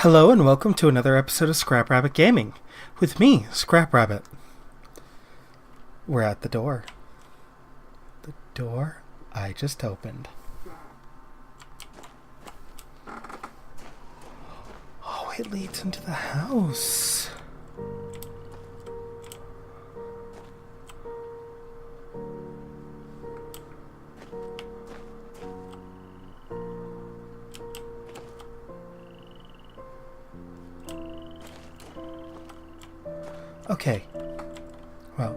Hello and welcome to another episode of Scrap Rabbit Gaming with me, Scrap Rabbit. We're at the door. The door I just opened. Oh, it leads into the house. Okay, well,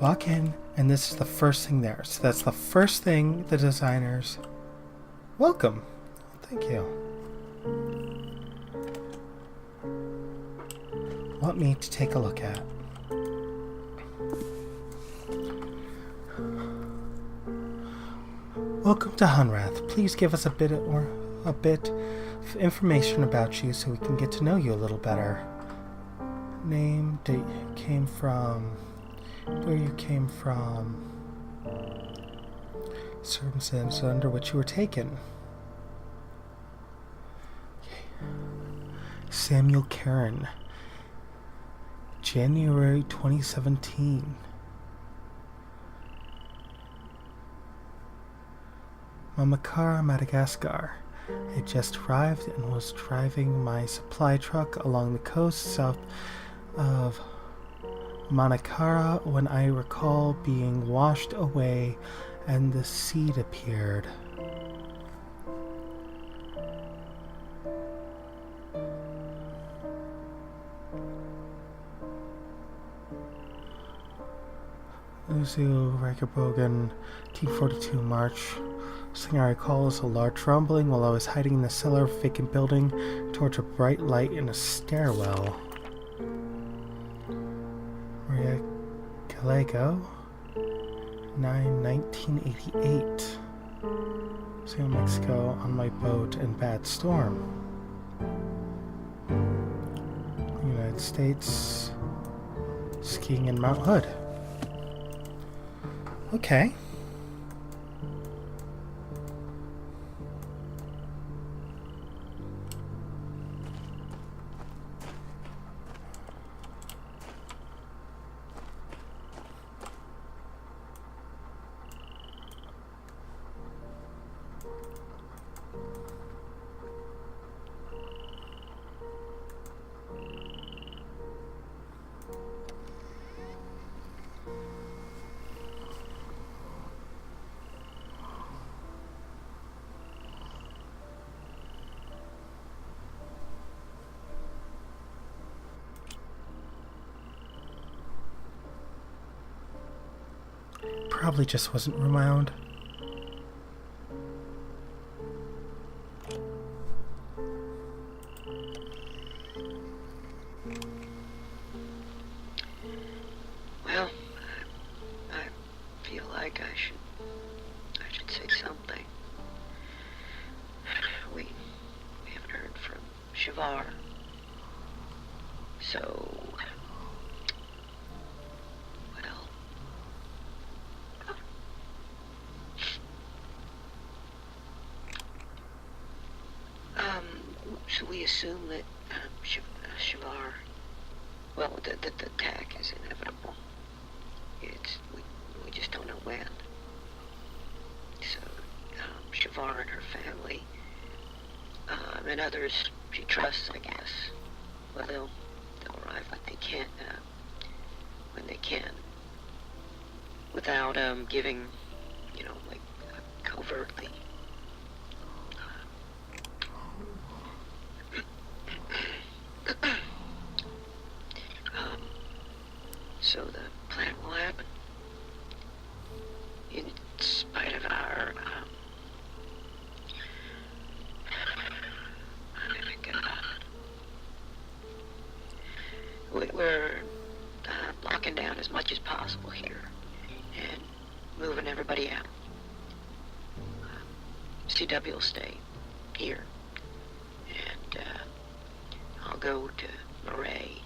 walk in, and this is the first thing there. So that's the first thing the designers... Welcome. Thank you. Want me to take a look at. Welcome to Hunrath. Please give us a bit of information about you so we can get to know you a little better. Name, date you came from, where you came from, circumstances under which you were taken. Okay. Samuel Karen, January 2017. Mamakara, Madagascar. I just arrived and was driving my supply truck along the coast south of Manakara when I recall being washed away and the seed appeared. Lucio Reicherbogen, 1942 March. First thing I recall is a large rumbling while I was hiding in the cellar of a vacant building towards a bright light in a stairwell. Maria Gallego, 1988. San Mexico on my boat in bad storm. United States, skiing in Mount Hood. Okay. Probably just wasn't around. Well, I feel like I should say something. We haven't heard from Shavar, so. So we assume that Shavar, well, the attack is inevitable. We just don't know when. So Shavar and her family, and others she trusts, I guess, well, they'll arrive when they can, without giving, like covertly. So the plan will happen, in spite of our, we're locking down as much as possible here, and moving everybody out. CW will stay here, and I'll go to Murray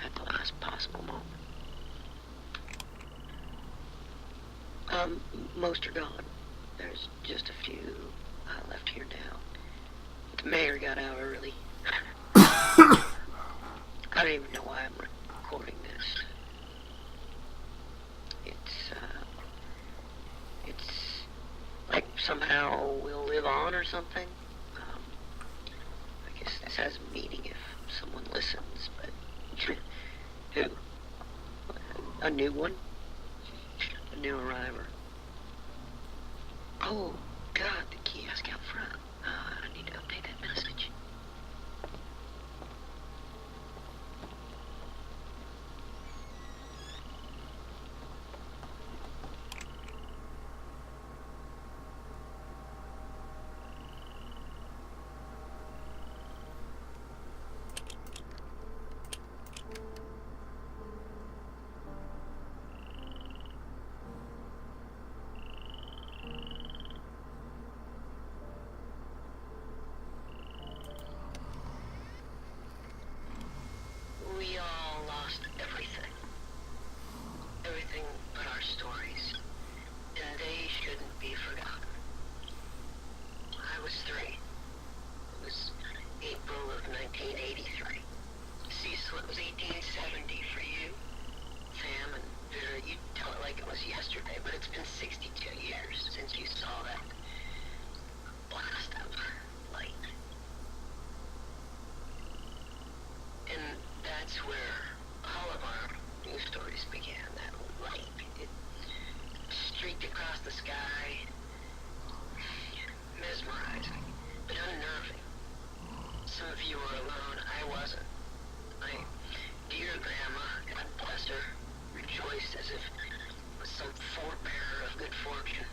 at the last possible moment. Most are gone. There's just a few left here now. But the mayor got out early. don't even know why I'm recording this. It's like somehow we'll live on or something. I guess this has meaning if someone listens, but who? A new one? A new arriver. Oh, God, the kiosk out front. I need to update that message. We all lost everything. Everything but our stories. And they shouldn't be forgotten. I was 3. It was April of 1983. Cecil, it was 1870 for you. Sam and Vera, you tell it like it was yesterday, but it's been 62 years since you saw that blast of light. And that's where all of our news stories began. That light, it streaked across the sky, mesmerizing, but unnerving. Some of you were alone. I wasn't. My dear grandma, God bless her, rejoiced as if it was some forebearer of good fortune.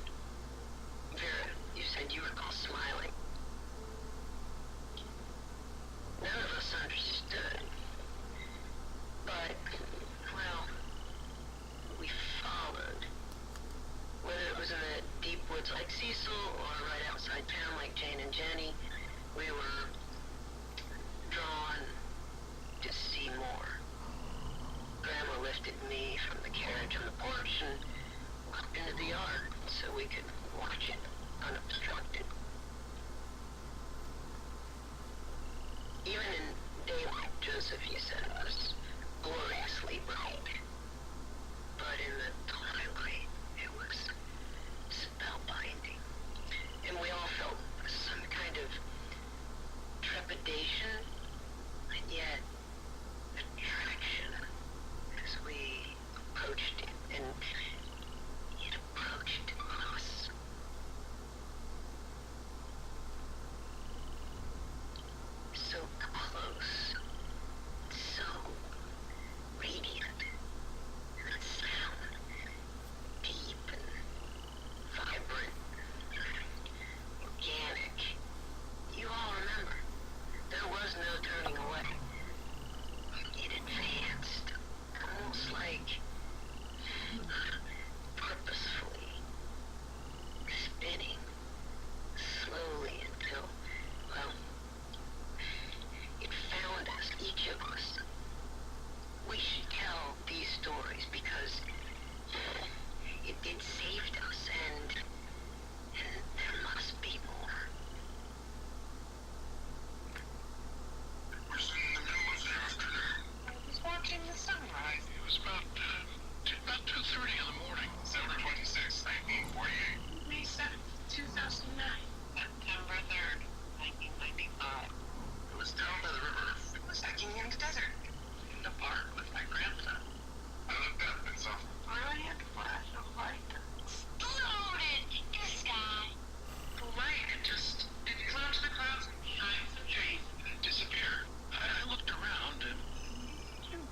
Vera, you said you recall smiling. None of us understood. But, well, we followed. Whether it was in the deep woods like Cecil or right outside town like Jane and Jenny, we were drawn to see more. Grandma lifted me from the carriage on the porch and walked into the yard so we could watch it unobstructed. Even in daylight, Joseph, you said, was gloriously bright. But in the twilight, it was spellbinding. And we all felt some kind of trepidation, and yet attraction as we approached it, and it approached us. So close, so radiant, and that sound, deep and vibrant, organic. You all remember, there was no turning away. It advanced, almost like purposefully, spinning slowly until, well, it found us, each of us. We should tell these stories because it saved us, and there must be more. It was in the middle of the afternoon. I was watching the sunrise. It was about 2:30 in the morning. December 26, 1948. May 7th, 2009. September 3rd, 1995. It was down by the river. It was hiking in the desert. In the park with my grandson. I looked up and saw Brilliant flash of light. Exploded in the sky. The light had just, it flew into the clouds and shined some trees. and it disappeared. I looked around and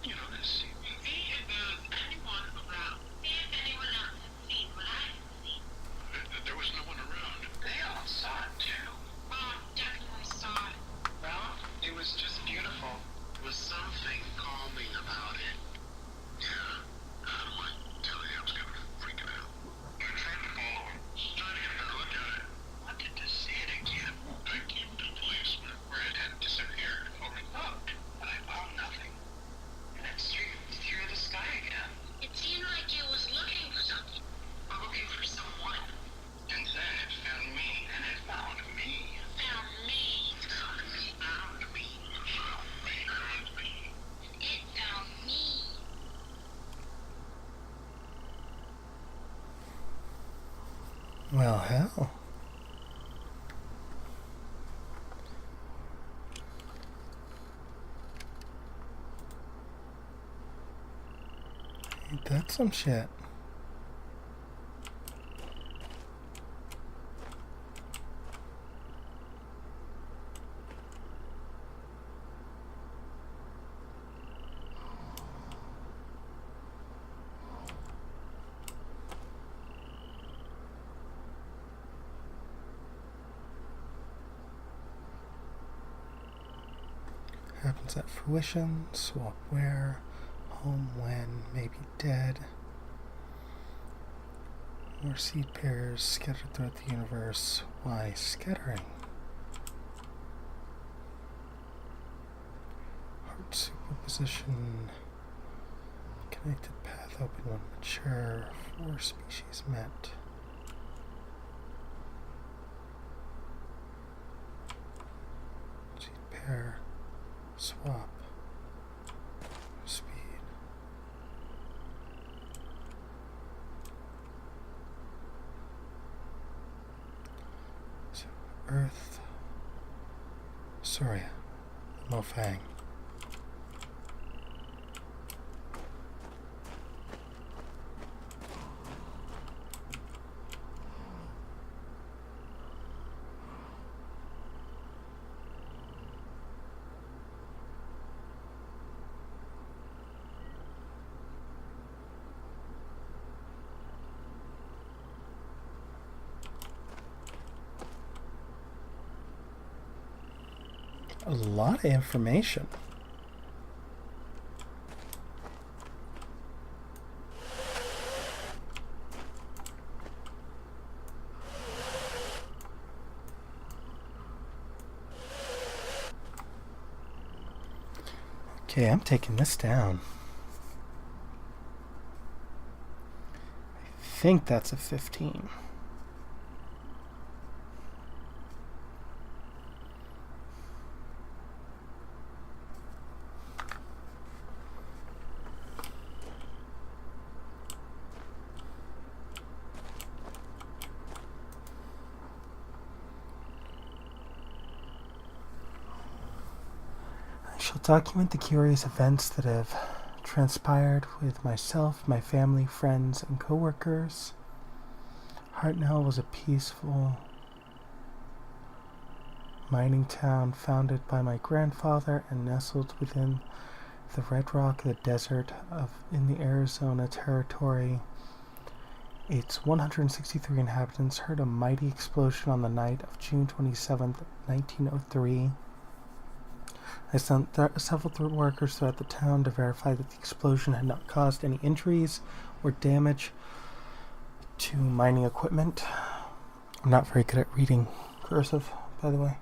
you know this. See if there's anyone around. See if anyone else has seen what I have seen. There was no one around. They all saw it too. Mom definitely saw it. Well, it was just beautiful. There was something calming about it. Yeah. How do I tell you? I was kind of freaking out. I tried to follow him. Tried to get a better look at it. Wanted to see it again. I came to a place where it had disappeared. Overlooked. But I found nothing. And it streaked through the sky again. It seemed like it was looking for something. Or looking for someone. And then it found me. And it found me. Found me. Found me. Found me. Well, hell. Ain't that some shit? Happens at fruition, swap where, home when, maybe dead. More seed pairs scattered throughout the universe. Why scattering? Heart superposition. Connected path open when mature. 4 species met. Seed pair. Swap. Speed. So, Earth. Soria. Mofang. A lot of information. Okay, I'm taking this down. I think that's a 15. I shall document the curious events that have transpired with myself, my family, friends, and co-workers. Hartnell was a peaceful mining town founded by my grandfather and nestled within the Red Rock, the desert in the Arizona territory. Its 163 inhabitants heard a mighty explosion on the night of June 27th, 1903. I sent several workers throughout the town to verify that the explosion had not caused any injuries or damage to mining equipment. I'm not very good at reading cursive, by the way.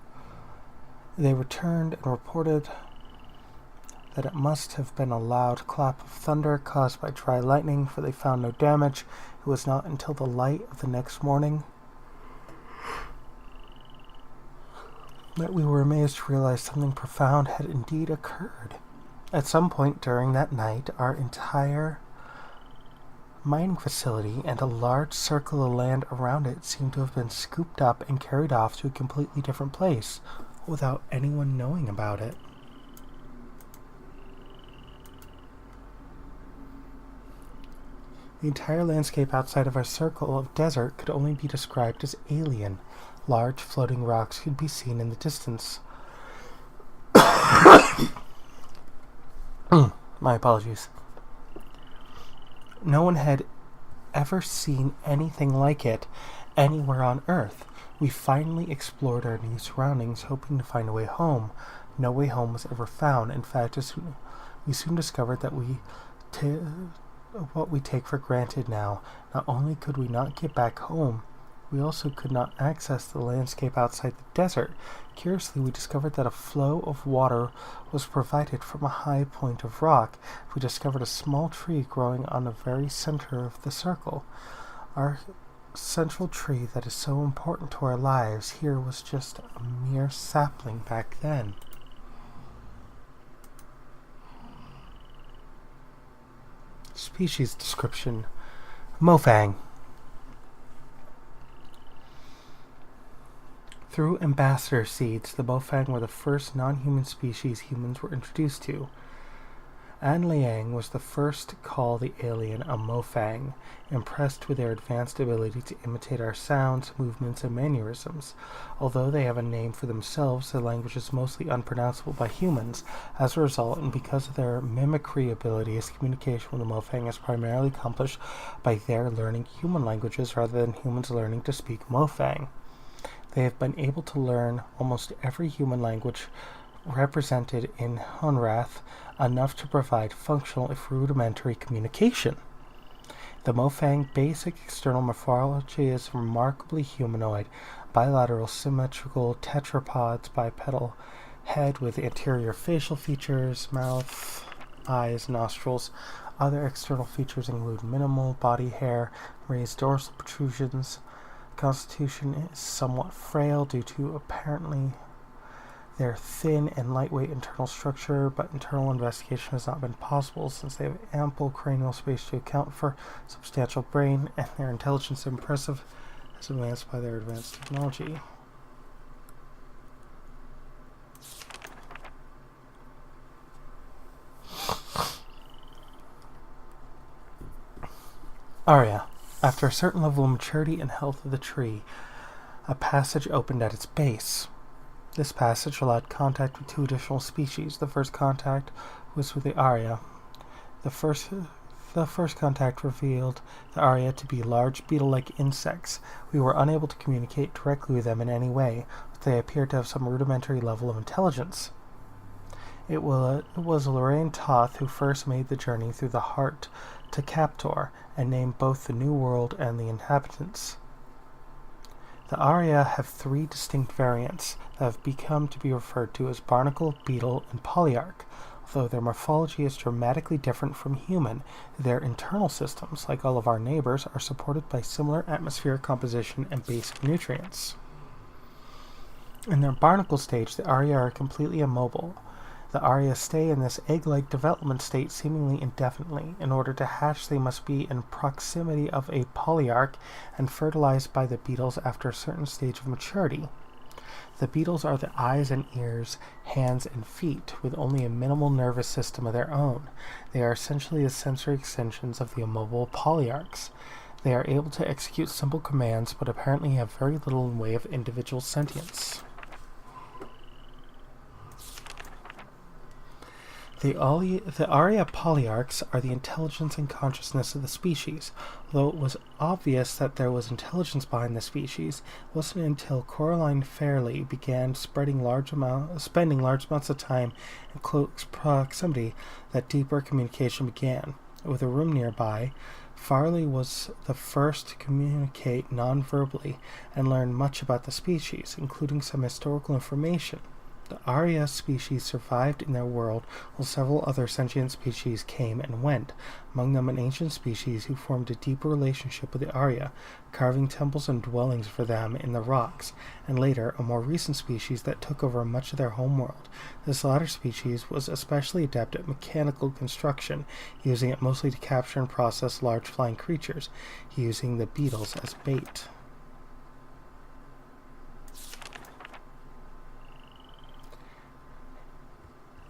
They returned and reported that it must have been a loud clap of thunder caused by dry lightning, for they found no damage. It was not until the light of the next morning that we were amazed to realize something profound had indeed occurred. At some point during that night, our entire mining facility and a large circle of land around it seemed to have been scooped up and carried off to a completely different place without anyone knowing about it. The entire landscape outside of our circle of desert could only be described as alien. Large floating rocks could be seen in the distance. My apologies. No one had ever seen anything like it anywhere on Earth. We finally explored our new surroundings, hoping to find a way home. No way home was ever found. In fact, we soon discovered that what we take for granted now. Not only could we not get back home, we also could not access the landscape outside the desert. Curiously, we discovered that a flow of water was provided from a high point of rock. We discovered a small tree growing on the very center of the circle. Our central tree that is so important to our lives here was just a mere sapling back then. Species description: Mofang. Through ambassador seeds, the Mofang were the first non-human species humans were introduced to. An Liang was the first to call the alien a Mofang, impressed with their advanced ability to imitate our sounds, movements, and mannerisms. Although they have a name for themselves, their language is mostly unpronounceable by humans. As a result, and because of their mimicry abilities, communication with the Mofang is primarily accomplished by their learning human languages rather than humans learning to speak Mofang. They have been able to learn almost every human language represented in Honrath, enough to provide functional if rudimentary communication. The Mofang basic external morphology is remarkably humanoid, bilateral symmetrical tetrapods, bipedal head with anterior facial features, mouth, eyes, nostrils. Other external features include minimal body hair, raised dorsal protrusions. Constitution is somewhat frail due to apparently their thin and lightweight internal structure, but internal investigation has not been possible since they have ample cranial space to account for substantial brain, and their intelligence impressive as advanced by their advanced technology. Arya. After a certain level of maturity and health of the tree, a passage opened at its base. This passage allowed contact with two additional species. The first contact was with the Arya. The first contact revealed the Arya to be large beetle-like insects. We were unable to communicate directly with them in any way, but they appeared to have some rudimentary level of intelligence. It was Lorraine Toth who first made the journey through the heart to Captor and named both the New World and the inhabitants. The Arya have three distinct variants that have become to be referred to as barnacle, beetle, and polyarch. Although their morphology is dramatically different from human, their internal systems, like all of our neighbors, are supported by similar atmospheric composition and basic nutrients. In their barnacle stage, the Arya are completely immobile. The Arya stay in this egg-like development state seemingly indefinitely. In order to hatch, they must be in proximity of a polyarch and fertilized by the beetles after a certain stage of maturity. The beetles are the eyes and ears, hands and feet, with only a minimal nervous system of their own. They are essentially the sensory extensions of the immobile polyarchs. They are able to execute simple commands, but apparently have very little in way of individual sentience. The Arya polyarchs are the intelligence and consciousness of the species. Although it was obvious that there was intelligence behind the species, it wasn't until Coraline Fairley began spending large amounts of time in close proximity that deeper communication began. With a room nearby, Farley was the first to communicate non-verbally and learn much about the species, including some historical information. The Arya species survived in their world, while several other sentient species came and went, among them an ancient species who formed a deeper relationship with the Arya, carving temples and dwellings for them in the rocks, and later a more recent species that took over much of their homeworld. This latter species was especially adept at mechanical construction, using it mostly to capture and process large flying creatures, using the beetles as bait.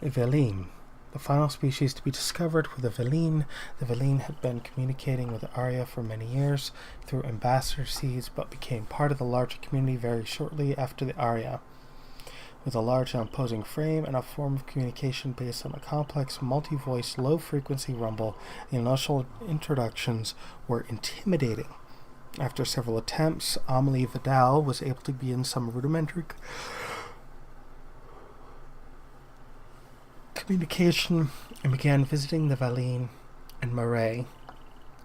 Veline. The final species to be discovered were the Veline. The Veline had been communicating with the Arya for many years through ambassador seeds, but became part of the larger community very shortly after the Arya. With a large and imposing frame and a form of communication based on a complex, multi-voice, low-frequency rumble, the initial introductions were intimidating. After several attempts, Amelie Vidal was able to begin some rudimentary communication and began visiting the Veline and Marais,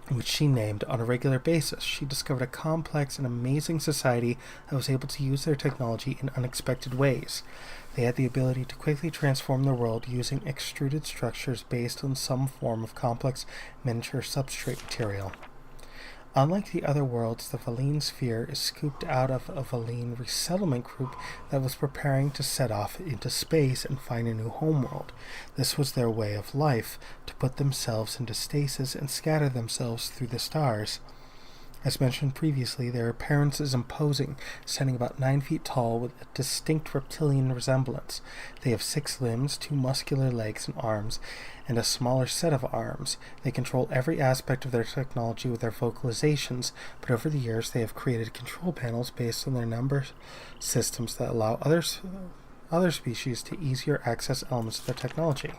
which she named on a regular basis. She discovered a complex and amazing society that was able to use their technology in unexpected ways. They had the ability to quickly transform the world using extruded structures based on some form of complex miniature substrate material. Unlike the other worlds, the Veline sphere is scooped out of a Veline resettlement group that was preparing to set off into space and find a new homeworld. This was their way of life, to put themselves into stasis and scatter themselves through the stars. As mentioned previously, their appearance is imposing, standing about 9 feet tall with a distinct reptilian resemblance. They have 6 limbs, 2 muscular legs and arms, and a smaller set of arms. They control every aspect of their technology with their vocalizations, but over the years they have created control panels based on their number systems that allow other species to easier access elements of their technology.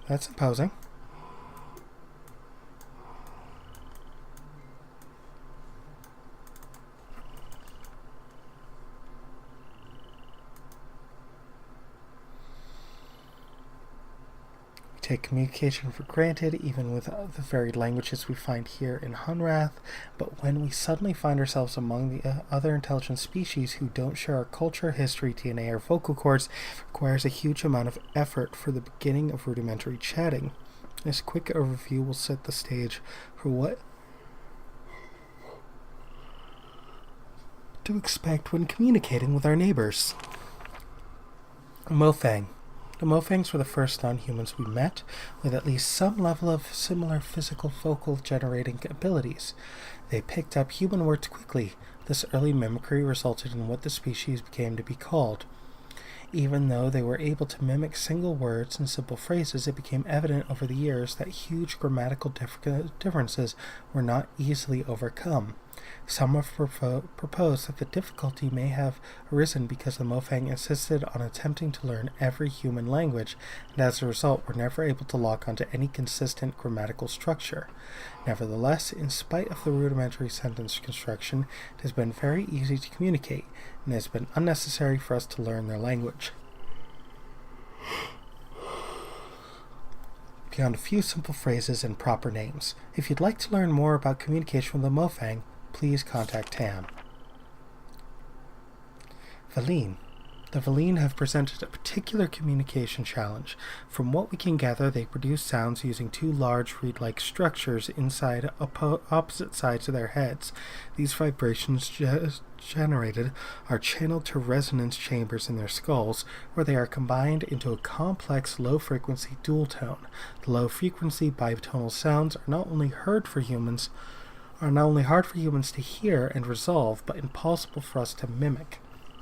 That's imposing. Take communication for granted, even with the varied languages we find here in Hunrath, but when we suddenly find ourselves among the other intelligent species who don't share our culture, history, DNA, or vocal cords, it requires a huge amount of effort for the beginning of rudimentary chatting. This quick overview will set the stage for what to expect when communicating with our neighbors. Mofang. The Mofangs were the first non-humans we met, with at least some level of similar physical vocal generating abilities. They picked up human words quickly. This early mimicry resulted in what the species became to be called. Even though they were able to mimic single words and simple phrases, it became evident over the years that huge grammatical differences were not easily overcome. Some have proposed that the difficulty may have arisen because the Mofang insisted on attempting to learn every human language, and as a result were never able to lock onto any consistent grammatical structure. Nevertheless, in spite of the rudimentary sentence construction, it has been very easy to communicate, and it has been unnecessary for us to learn their language. Beyond a few simple phrases and proper names. If you'd like to learn more about communication with the Mofang, please contact Tam. Valine. The Valine have presented a particular communication challenge. From what we can gather, they produce sounds using 2 large reed-like structures inside opposite sides of their heads. These vibrations generated are channeled to resonance chambers in their skulls, where they are combined into a complex low-frequency dual tone. The low-frequency bitonal sounds are not only hard for humans to hear and resolve, but impossible for us to mimic.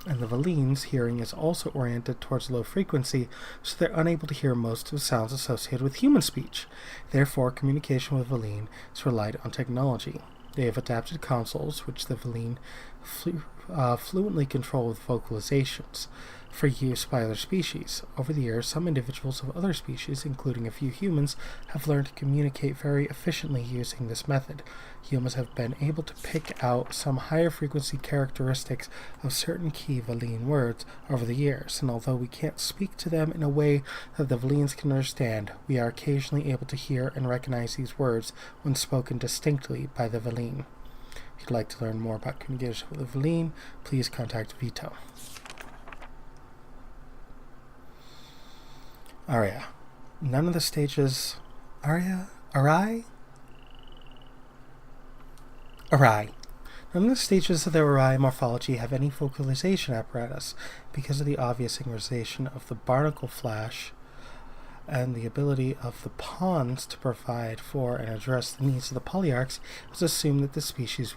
And the Valine's hearing is also oriented towards low frequency, so they're unable to hear most of the sounds associated with human speech. Therefore, communication with Valine is relied on technology. They have adapted consoles, which the Valine fluently control with vocalizations, for use by other species. Over the years, some individuals of other species, including a few humans, have learned to communicate very efficiently using this method. Humans have been able to pick out some higher frequency characteristics of certain key Valine words over the years, and although we can't speak to them in a way that the Valines can understand, we are occasionally able to hear and recognize these words when spoken distinctly by the Valine. If you'd like to learn more about communication with the Valine, please contact Vito. Aria. None of the stages... Arai? None of the stages of the Arai morphology have any vocalization apparatus. Because of the obvious synchronization of the barnacle flash and the ability of the pawns to provide for and address the needs of the polyarchs, it was assumed that the species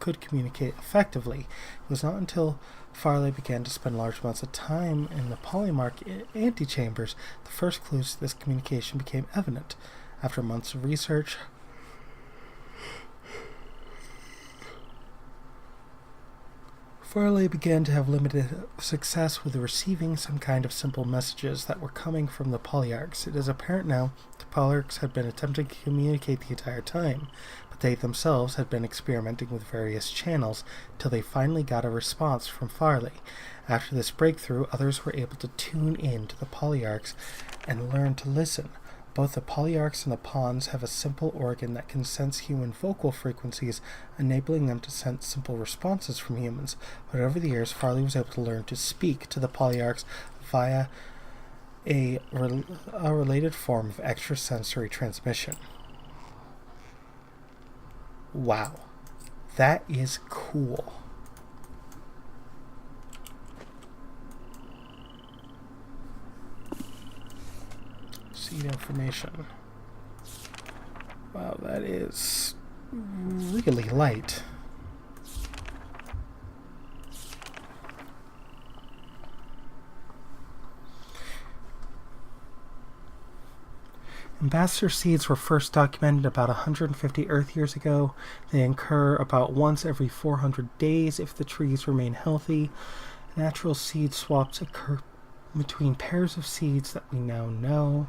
could communicate effectively. It was not until Farley began to spend large amounts of time in the polymarch antechambers the first clues to this communication became evident. After months of research, Farley began to have limited success with receiving some kind of simple messages that were coming from the polyarchs. It is apparent now the polyarchs had been attempting to communicate the entire time, but they themselves had been experimenting with various channels till they finally got a response from Farley. After this breakthrough, others were able to tune in to the polyarchs and learn to listen. Both the polyarchs and the pawns have a simple organ that can sense human vocal frequencies, enabling them to sense simple responses from humans. But over the years, Farley was able to learn to speak to the polyarchs via a related form of extrasensory transmission. Wow. That is cool. Seed information. Wow, that is really light. Ambassador seeds were first documented about 150 Earth years ago. They occur about once every 400 days if the trees remain healthy. Natural seed swaps occur between pairs of seeds that we now know,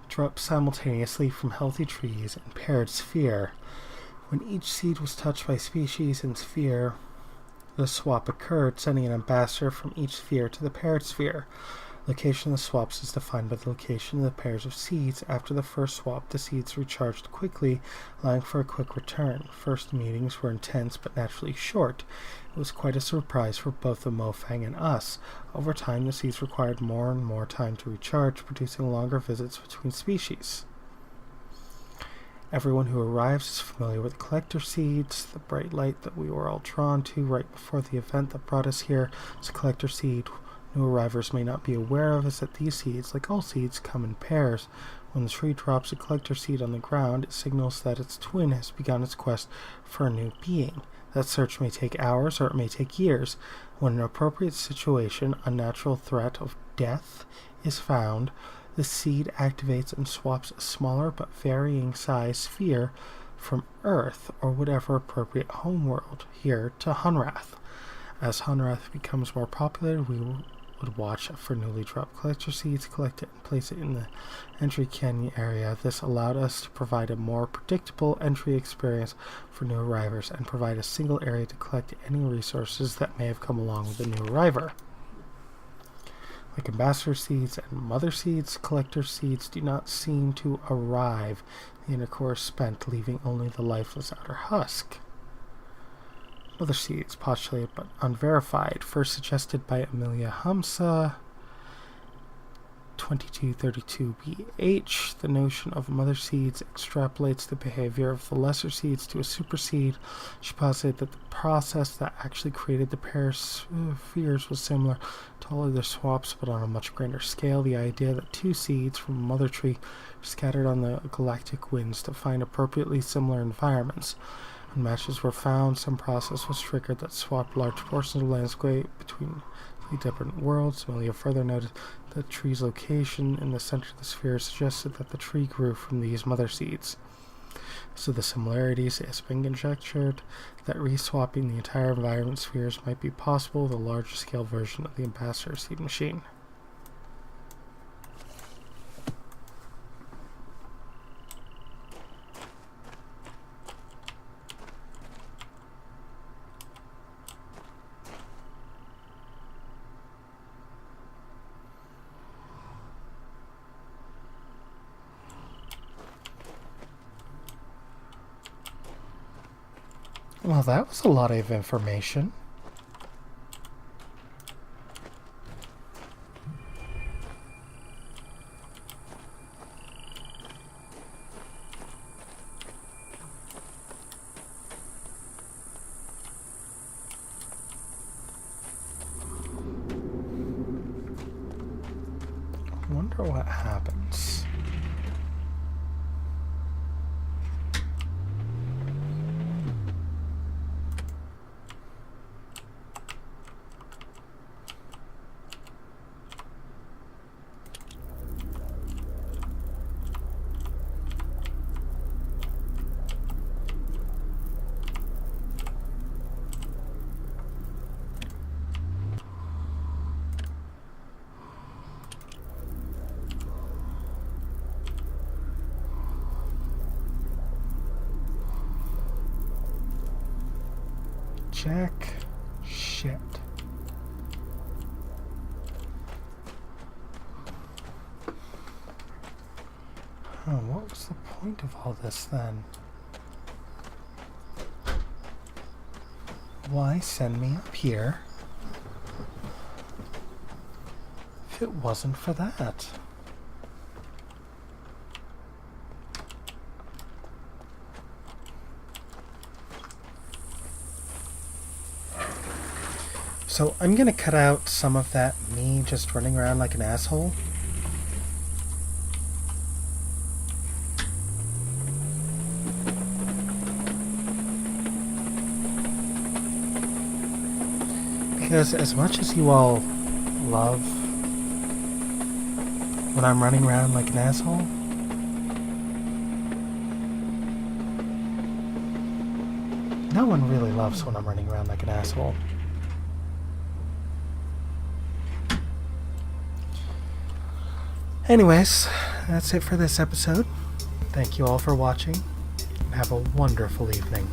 drop simultaneously from healthy trees and paired sphere. When each seed was touched by species in sphere, the swap occurred, sending an ambassador from each sphere to the paired sphere. Location of the swaps is defined by the location of the pairs of seeds. After the first swap, the seeds recharged quickly, allowing for a quick return. First meetings were intense but naturally short. It was quite a surprise for both the Mofang and us. Over time, the seeds required more and more time to recharge, producing longer visits between species. Everyone who arrives is familiar with collector seeds. The bright light that we were all drawn to right before the event that brought us here is a collector seed. New arrivers may not be aware of is that these seeds, like all seeds, come in pairs. When the tree drops a collector seed on the ground, it signals that its twin has begun its quest for a new being. That search may take hours or it may take years. When an appropriate situation, a natural threat of death, is found, the seed activates and swaps a smaller but varying size sphere from Earth or whatever appropriate homeworld here to Hunrath. As Hunrath becomes more popular, we would watch for newly dropped collector seeds, collect it, and place it in the entry canyon area. This allowed us to provide a more predictable entry experience for new arrivers and provide a single area to collect any resources that may have come along with the new arriver. Like ambassador seeds and mother seeds, collector seeds do not seem to arrive. The inner core is spent, leaving only the lifeless outer husk. Mother seeds, postulated but unverified, first suggested by Amelia Hamsa, 2232BH. The notion of mother seeds extrapolates the behavior of the lesser seeds to a superseed. She posited that the process that actually created the pair spheres was similar to all other swaps, but on a much greater scale. The idea that two seeds from a mother tree were scattered on the galactic winds to find appropriately similar environments. When matches were found, some process was triggered that swapped large portions of the landscape between different worlds. Amelia further noted that the tree's location in the center of the sphere suggested that the tree grew from these mother seeds. So the similarities, it has been conjectured that reswapping the entire environment spheres might be possible with a larger scale version of the ambassador seed machine. Well, that was a lot of information. I wonder what happens. Jack shit. Oh, what was the point of all this then? Why send me up here if it wasn't for that? So I'm going to cut out some of that me just running around like an asshole. Because as much as you all love when I'm running around like an asshole, no one really loves when I'm running around like an asshole. Anyways, that's it for this episode. Thank you all for watching. Have a wonderful evening.